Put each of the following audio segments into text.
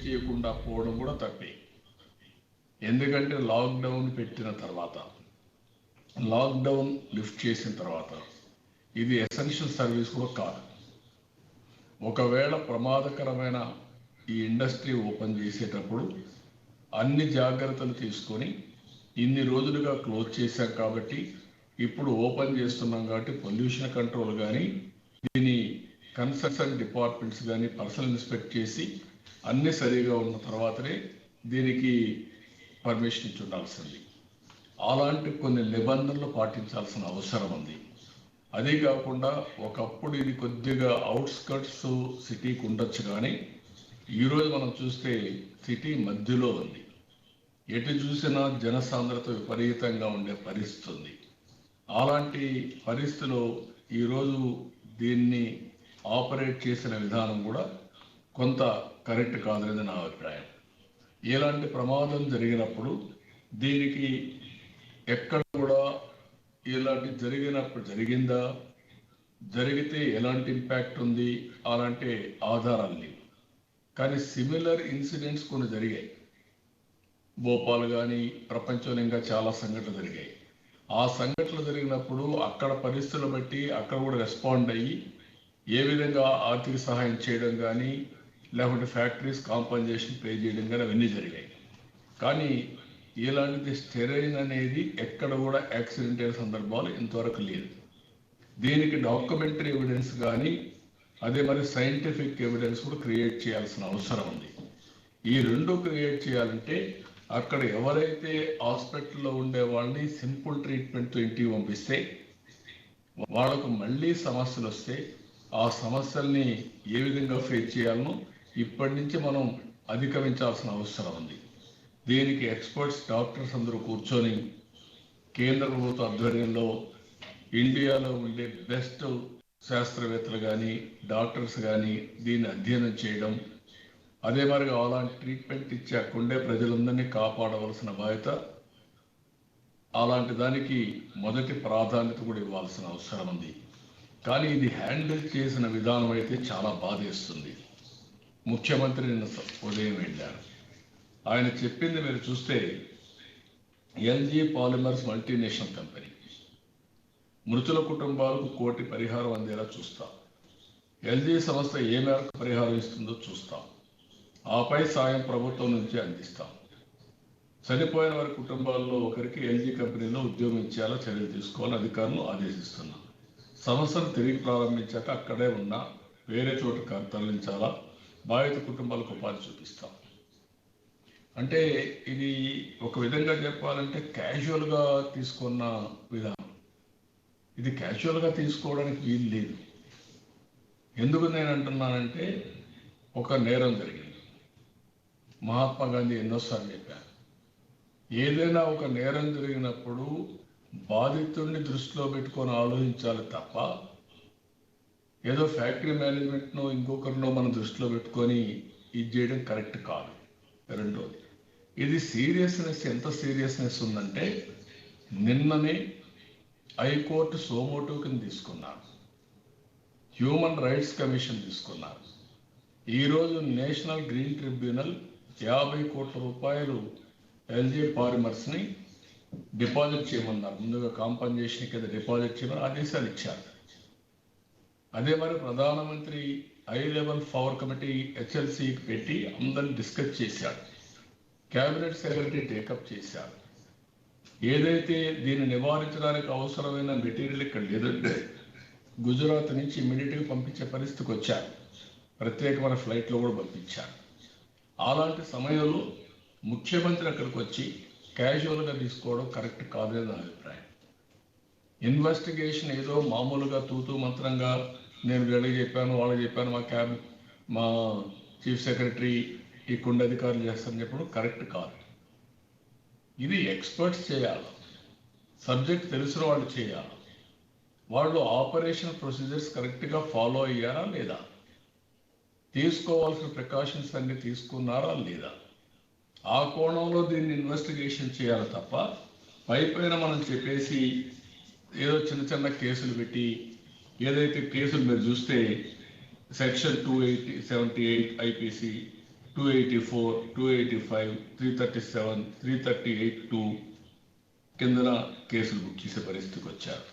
చేయకుండా పోవడం కూడా తప్పే. ఎందుకంటే లాక్డౌన్ పెట్టిన తర్వాత, లాక్డౌన్ లిఫ్ట్ చేసిన తర్వాత ఇది ఎసెన్షియల్ సర్వీస్ కూడా కాదు. ఒకవేళ ప్రమాదకరమైన ఈ ఇండస్ట్రీ ఓపెన్ చేసేటప్పుడు అన్ని జాగ్రత్తలు తీసుకొని ఇన్ని రోజులుగా క్లోజ్ చేశాం కాబట్టి ఇప్పుడు ఓపెన్ చేస్తున్నాం కాబట్టి పొల్యూషన్ కంట్రోల్ కానీ దీని కన్సర్న్ డిపార్ట్మెంట్స్ కానీ పర్సనల్ ఇన్స్పెక్ట్ చేసి అన్ని సరిగా ఉన్న తర్వాతనే దీనికి పర్మిషన్ ఇచ్చి ఉండాల్సింది. అలాంటి కొన్ని నిబంధనలు పాటించాల్సిన అవసరం ఉంది. అదే కాకుండా ఒకప్పుడు ఇది కొద్దిగా అవుట్స్కర్ట్స్ సిటీకి ఉండొచ్చు, కానీ ఈరోజు మనం చూస్తే సిటీ మధ్యలో ఉంది. ఎటు చూసినా జనసాంద్రత విపరీతంగా ఉండే పరిస్థితి ఉంది. అలాంటి పరిస్థితిలో ఈరోజు దీన్ని ఆపరేట్ చేసిన విధానం కూడా కొంత కరెక్ట్ కాదనేది నా అభిప్రాయం. ఇలాంటి ప్రమాదం జరిగినప్పుడు దీనికి ఎక్కడ కూడా ఇలాంటి జరిగినప్పుడు జరిగిందా, జరిగితే ఎలాంటి ఇంపాక్ట్ ఉంది అలాంటి ఆధారాలు లేవు. కానీ సిమిలర్ ఇన్సిడెంట్స్ కొన్ని జరిగాయి. భోపాల్ కానీ ప్రపంచంలో ఇంకా చాలా సంఘటనలు జరిగాయి. ఆ సంఘటనలు జరిగినప్పుడు అక్కడ పరిస్థితులు బట్టి అక్కడ కూడా రెస్పాండ్ అయ్యి ఏ విధంగా ఆర్థిక సహాయం చేయడం కానీ లేకపోతే ఫ్యాక్టరీస్ కాంపన్సేషన్ పే చేయడం కానీ అవన్నీ జరిగాయి. కానీ ఇలాంటిది స్టెరైన్ అనేది ఎక్కడ కూడా యాక్సిడెంట్ అయిన సందర్భాలు ఇంతవరకు లేదు. దీనికి డాక్యుమెంటరీ ఎవిడెన్స్ కానీ అదే మరి సైంటిఫిక్ ఎవిడెన్స్ కూడా క్రియేట్ చేయాల్సిన అవసరం ఉంది. ఈ రెండు క్రియేట్ చేయాలంటే అక్కడ ఎవరైతే హాస్పిటల్లో ఉండే వాళ్ళని సింపుల్ ట్రీట్మెంట్తో ఇంటికి పంపిస్తే వాళ్ళకు మళ్ళీ సమస్యలు వస్తే ఆ సమస్యల్ని ఏ విధంగా ఫేస్ చేయాలనో ఇప్పటి నుంచి మనం అధిగమించాల్సిన అవసరం ఉంది. దీనికి ఎక్స్పర్ట్స్ డాక్టర్స్ అందరూ కూర్చొని కేంద్ర ప్రభుత్వ ఆధ్వర్యంలో ఇండియాలో ఉండే బెస్ట్ శాస్త్రవేత్తలు కానీ డాక్టర్స్ కానీ దీన్ని అధ్యయనం చేయడం, అదే మరిగా అలాంటి ట్రీట్మెంట్ ఇచ్చి అక్కడుండే ప్రజలందరినీ కాపాడవలసిన బాధ్యత, అలాంటి దానికి మొదటి ప్రాధాన్యత కూడా ఇవ్వాల్సిన అవసరం ఉంది. కానీ ఇది హ్యాండిల్ చేసిన విధానం అయితే చాలా బాధేస్తుంది. ముఖ్యమంత్రి నిన్న ఉదయం వెళ్ళారు. ఆయన చెప్పింది మీరు చూస్తే ఎల్జీ పాలిమర్స్ మల్టీనేషనల్ కంపెనీ మృతుల కుటుంబాలకు 1 కోటి పరిహారం అందేలా చూస్తాం. ఎల్జీ సంస్థ ఏ మేరకు పరిహారం ఇస్తుందో చూస్తాం. ఆపై సాయం ప్రభుత్వం నుంచి అందిస్తాం. చనిపోయిన వారి కుటుంబాల్లో ఒకరికి ఎల్జీ కంపెనీలో ఉద్యోగం ఇచ్చేలా చర్యలు తీసుకోవాలని అధికారులను ఆదేశిస్తున్నాం. సంస్థను తిరిగి ప్రారంభించాక అక్కడే ఉన్న వేరే చోట తరలించాలా, బాధిత కుటుంబాలకు ఉపాధి చూపిస్తాం. అంటే ఇది ఒక విధంగా చెప్పాలంటే క్యాజువల్గా తీసుకున్న విధానం. ఇది క్యాజువల్గా తీసుకోవడానికి వీలు లేదు. ఎందుకు నేను అంటున్నానంటే ఒక నేరం జరిగింది. మహాత్మా గాంధీ ఎన్నోసార్లు చెప్పారు, ఏదైనా ఒక నేరం జరిగినప్పుడు బాధితుడిని దృష్టిలో పెట్టుకొని ఆలోచించాలి తప్ప ఏదో ఫ్యాక్టరీ మేనేజ్మెంట్ను ఇంకొకరినో మనం దృష్టిలో పెట్టుకొని ఇది చేయడం కరెక్ట్ కాదు. రెండోది, ఇది సీరియస్నెస్ ఎంత సీరియస్నెస్ ఉందంటే నిన్ననే హైకోర్టు సోమోటో కింద తీసుకున్నారు, హ్యూమన్ రైట్స్ కమిషన్ తీసుకున్నారు. ఈరోజు నేషనల్ గ్రీన్ ట్రిబ్యునల్ 50 కోట్ల రూపాయలు ఎల్జీ పాలిమర్స్ని డిపాజిట్ చేయమన్నారు. ముందుగా కాంపన్సేషన్ కింద డిపాజిట్ చేయమని ఆదేశాలు ఇచ్చారు. అదే మరి ప్రధానమంత్రి హై లెవెల్ పవర్ కమిటీ హెచ్ఎల్సీకి పెట్టి అందరిని డిస్కస్ చేశారు. క్యాబినెట్ సెక్రటరీ టేకప్ చేశారు. ఏదైతే దీన్ని నివారించడానికి అవసరమైన మెటీరియల్ ఇక్కడ లేదంటే గుజరాత్ నుంచి ఇమ్మీడియట్గా పంపించే పరిస్థితికి వచ్చారు. ప్రత్యేకమైన ఫ్లైట్లో కూడా పంపించారు. అలాంటి సమయంలో ముఖ్యమంత్రి అక్కడికి వచ్చి క్యాజువల్గా తీసుకోవడం కరెక్ట్ కాదని నా అభిప్రాయం. ఇన్వెస్టిగేషన్ ఏదో మామూలుగా తూతూ మంత్రంగా నేను వీళ్ళకి చెప్పాను వాళ్ళకి చెప్పాను మా చీఫ్ సెక్రటరీ ఈ కుండ అధికారులు చేస్తారని చెప్పడం కరెక్ట్ కాదు. ఇది ఎక్స్పర్ట్స్ చేయాలి, సబ్జెక్ట్ తెలిసిన వాళ్ళు చేయాలి. వాళ్ళు ఆపరేషన్ ప్రొసీజర్స్ కరెక్ట్గా ఫాలో అయ్యారా లేదా, తీసుకోవాల్సిన ప్రికాషన్స్ అన్ని తీసుకున్నారా లేదా, ఆ కోణంలో దీన్ని ఇన్వెస్టిగేషన్ చేయాలి తప్ప పైపైన మనం చెప్పేసి ఏదో చిన్న చిన్న కేసులు పెట్టి, ఏదైతే కేసులు మీరు చూస్తే సెక్షన్ 278 ఐపీసీ 284, 285, 337, 338(2) కిందన కేసులు బుక్ చేసే పరిస్థితికి వచ్చారు.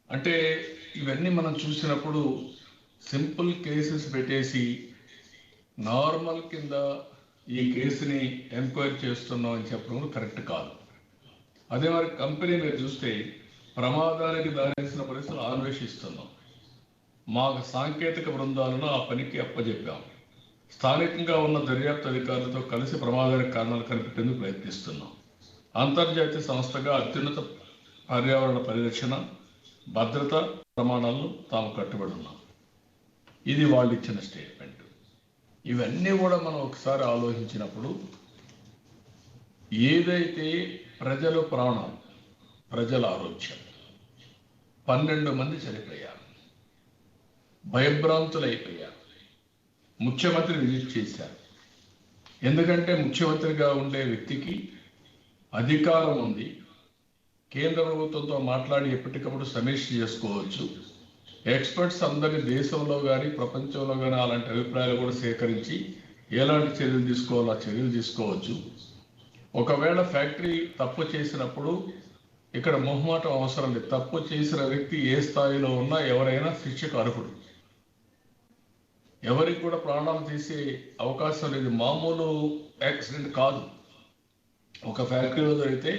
అంటే ఇవన్నీ మనం చూసినప్పుడు సింపుల్ కేసెస్ పెట్టేసి నార్మల్ కింద ఈ కేసుని ఎంక్వైరీ చేస్తున్నాం అని చెప్పడం కరెక్ట్ కాదు. అదే మరి కంపెనీ మీరు చూస్తే ప్రమాదానికి దారితీసిన పరిస్థితులు అన్వేషిస్తున్నాం. మాకు సాంకేతిక బృందాలను ఆ పనికి అప్పజెప్పాం. స్థానికంగా ఉన్న దర్యాప్తు అధికారులతో కలిసి ప్రమాదానికి కారణాలు కనిపెట్టేందుకు ప్రయత్నిస్తున్నాం. అంతర్జాతీయ సంస్థగా అత్యున్నత పర్యావరణ పరిరక్షణ, భద్రత ప్రమాణాలను తాము కట్టుబడి ఉన్నాం. ఇది వాళ్ళు ఇచ్చిన స్టేట్మెంట్. ఇవన్నీ కూడా మనం ఒకసారి ఆలోచించినప్పుడు ఏదైతే ప్రజల ప్రాణాలు, ప్రజల ఆరోగ్యం, 12 మంది చనిపోయారు, భయభ్రాంతులైపోయారు. ముఖ్యమంత్రి విజిట్ చేశారు. ఎందుకంటే ముఖ్యమంత్రిగా ఉండే వ్యక్తికి అధికారం ఉంది. కేంద్ర ప్రభుత్వంతో మాట్లాడి ఎప్పటికప్పుడు సమీక్ష చేసుకోవచ్చు. ఎక్స్పర్ట్స్ అందరి దేశంలో కానీ ప్రపంచంలో కానీ అలాంటి అభిప్రాయాలు కూడా సేకరించి ఎలాంటి చర్యలు తీసుకోవాలో ఆ చర్యలు తీసుకోవచ్చు. ఒకవేళ ఫ్యాక్టరీ తప్పు చేసినప్పుడు ఇక్కడ మొహమాటం అవసరం లేదు. తప్పు చేసిన వ్యక్తి ఏ స్థాయిలో ఉన్నా ఎవరైనా శిక్షకు అర్హుడు. ఎవరికి కూడా ప్రాణాలు తీసే అవకాశం లేదు. మామూలు యాక్సిడెంట్ కాదు. ఒక ఫ్యాక్టరీలో జరిగితే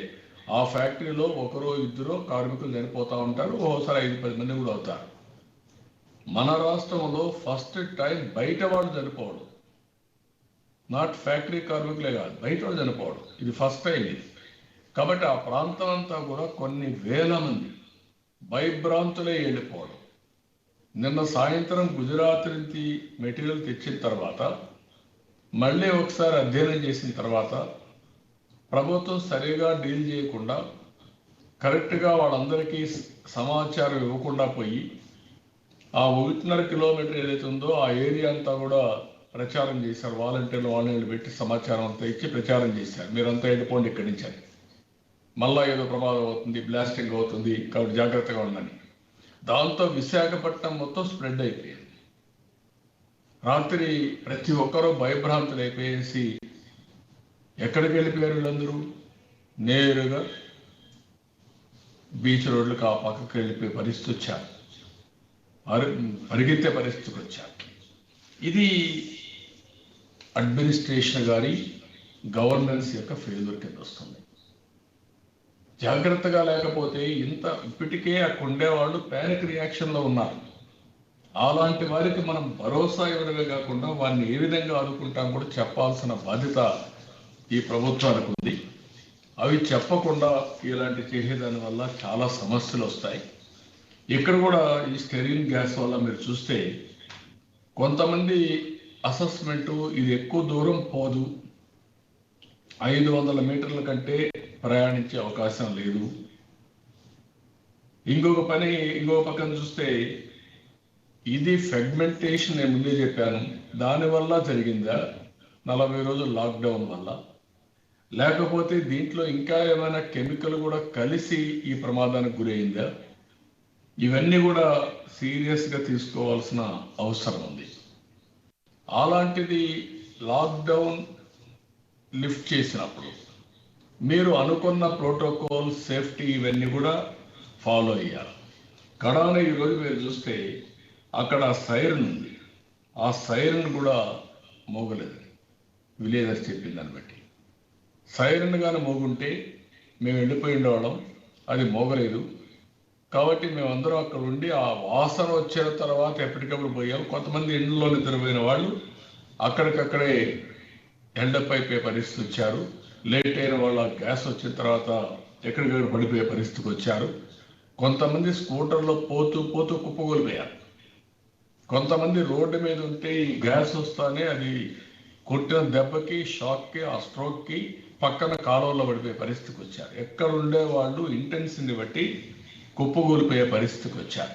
ఆ ఫ్యాక్టరీలో ఒకరో ఇద్దరో కార్మికులు చనిపోతూ ఉంటారు. ఓసారి 5-10 మంది కూడా అవుతారు. మన రాష్ట్రంలో ఫస్ట్ టైం బయట వాళ్ళు చనిపోవడం, నాట్ ఫ్యాక్టరీ కార్మికులే కాదు, బయట వాళ్ళు చనిపోవడం, ఇది ఫస్ట్ టైం ఇది. కాబట్టి ఆ ప్రాంతం అంతా కూడా కొన్ని వేల మంది భయభ్రాంతులే వెళ్ళిపోవడం. నిన్న సాయంత్రం గుజరాత్ నుంచి మెటీరియల్ తెచ్చిన తర్వాత మళ్ళీ ఒకసారి అధ్యయనం చేసిన తర్వాత ప్రభుత్వం సరిగా డీల్ చేయకుండా, కరెక్ట్గా వాళ్ళందరికీ సమాచారం ఇవ్వకుండా పోయి ఆ 1.5 కిలోమీటర్ ఏదైతే ఉందో ఆ ఏరియా అంతా కూడా ప్రచారం చేశారు. వాలంటీర్లు వాళ్ళని పెట్టి సమాచారం అంతా ఇచ్చి ప్రచారం చేశారు. మీరంతా వెళ్ళిపోండి ఇక్కడి నుంచి అని. మళ్ళా ఏదో ప్రమాదం అవుతుంది, బ్లాస్టింగ్ అవుతుంది, కాబట్టి జాగ్రత్తగా ఉండండి. దాంతో విశాఖపట్నం మొత్తం స్ప్రెడ్ అయిపోయింది. రాత్రి ప్రతి ఒక్కరూ భయభ్రాంతులు అయిపోయేసి ఎక్కడికి వెళ్ళిపోయారు వీళ్ళందరూ? నేరుగా బీచ్ రోడ్లకు ఆ పక్కకి వెళ్ళిపోయే పరిస్థితి వచ్చారు. పరిగెత్తే పరిస్థితికి వచ్చారు. ఇది అడ్మినిస్ట్రేషన్ గారి గవర్నెన్స్ యొక్క ఫెయిల్యూర్ కింద వస్తుంది. జాగ్రత్తగా లేకపోతే ఇప్పటికే అక్కడ ఉండేవాళ్ళు ప్యానిక్ రియాక్షన్లో ఉన్నారు. అలాంటి వారికి మనం భరోసా ఇవ్వడమే కాకుండా వారిని ఏ విధంగా ఆదుకుంటాం కూడా చెప్పాల్సిన బాధ్యత ఈ ప్రభుత్వానికి ఉంది. అవి చెప్పకుండా ఇలాంటి చేసేదాని వల్ల చాలా సమస్యలు వస్తాయి. ఇక్కడ కూడా ఈ స్టెరిన్ గ్యాస్ వల్ల మీరు చూస్తే కొంతమంది అసెస్మెంటు ఇది ఎక్కువ దూరం పోదు, 500 మీటర్ల కంటే ప్రయాణించే అవకాశం లేదు. ఇంకొక పక్కన చూస్తే ఇది ఫెగ్మెంటేషన్ నేను ముందే చెప్పాను, దానివల్ల జరిగిందా 40 రోజులు లాక్డౌన్ వల్ల, లేకపోతే దీంట్లో ఇంకా ఏమైనా కెమికల్ కూడా కలిసి ఈ ప్రమాదానికి గురైందా? ఇవన్నీ కూడా సీరియస్గా తీసుకోవాల్సిన అవసరం ఉంది. అలాంటిది లాక్డౌన్ లిఫ్ట్ చేసినప్పుడు మీరు అనుకున్న ప్రోటోకాల్, సేఫ్టీ ఇవన్నీ కూడా ఫాలో అయ్యారు. కడాన ఈరోజు మీరు చూస్తే అక్కడ సైరన్ ఉంది, ఆ సైరన్ కూడా మోగలేదు. విలేజర్స్ చెప్పిన దాన్ని బట్టి సైరన్ కానీ మోగుంటే మేము వెళ్ళిపోయి ఉండేవాళ్ళం, అది మోగలేదు. కాబట్టి మేమందరం అక్కడ ఉండి ఆ వాసన వచ్చిన తర్వాత ఎప్పటికప్పుడు పోయాం. కొంతమంది ఇండ్లలో నిద్రపోయిన వాళ్ళు అక్కడికక్కడే ఎండప్ అయిపోయే పరిస్థితి వచ్చారు. లేట్ అయిన వాళ్ళు ఆ గ్యాస్ వచ్చిన తర్వాత ఎక్కడికక్కడ పడిపోయే పరిస్థితికి వచ్చారు. కొంతమంది స్కూటర్లో పోతూ కుప్పగొలిపోయారు. కొంతమంది రోడ్డు మీద ఉంటే ఈ గ్యాస్ వస్తానే అది కొట్టిన దెబ్బకి, షాక్కి, ఆ స్ట్రోక్కి పక్కన కాలువలో పడిపోయే పరిస్థితికి వచ్చారు. ఎక్కడ ఉండే వాళ్ళు ఇంటెన్సిటీని బట్టి కుప్పగూలిపోయే పరిస్థితికి వచ్చారు.